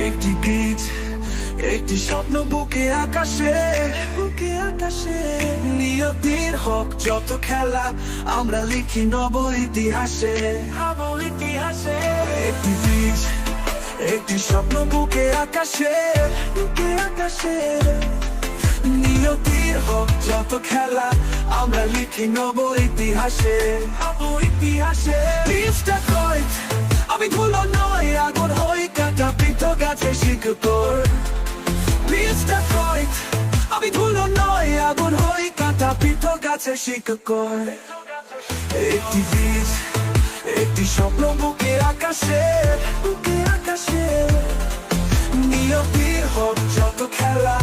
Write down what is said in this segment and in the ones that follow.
একটি বীজ, একটি স্বপ্ন বুকে আকাশে, বুকে আকাশে। নিয়তির হোক যত খেলা, আমরা লিখি নব ইতিহাসে, নব ইতিহাসে। একটি বীজ, একটি স্বপ্ন বুকে আকাশে, বুকে আকাশে। নিয়তির হোক যত খেলা, আমরা লিখি নব ইতিহাসে, নব ইতিহাসে। বীজটা কই, আমি ধুলো নয়, আগুন হই কাটা পিত গাছে শিকড়। বীজটা কই, আমি ধুলো নয়, আগুন হই কাটা পিত গাছে শিকড়। একটি বীজ, একটি স্বপ্ন বুকে আকাশে, বুকে আকাশে। নিয়তির হোক যত খেলা,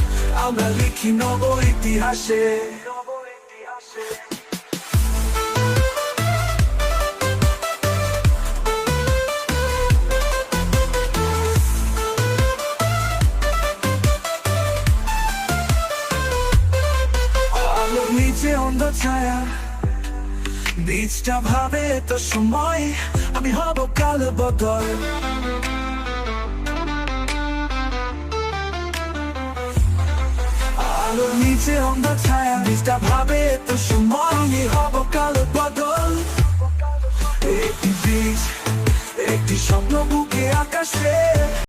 আমরা লিখি নব ইতিহাসে, নব ইতিহাসে। আলোর নিচে অন্ধ ছায়া, বীজটা ভাবে তো সময় আমি হব কাল বদল। আলোর নিচে অন্ধ ছায়া, বীজটা ভাবে তো সময় আমি হব কাল বদল। একটি বীজ, একটি স্বপ্ন বুকে আকাশে।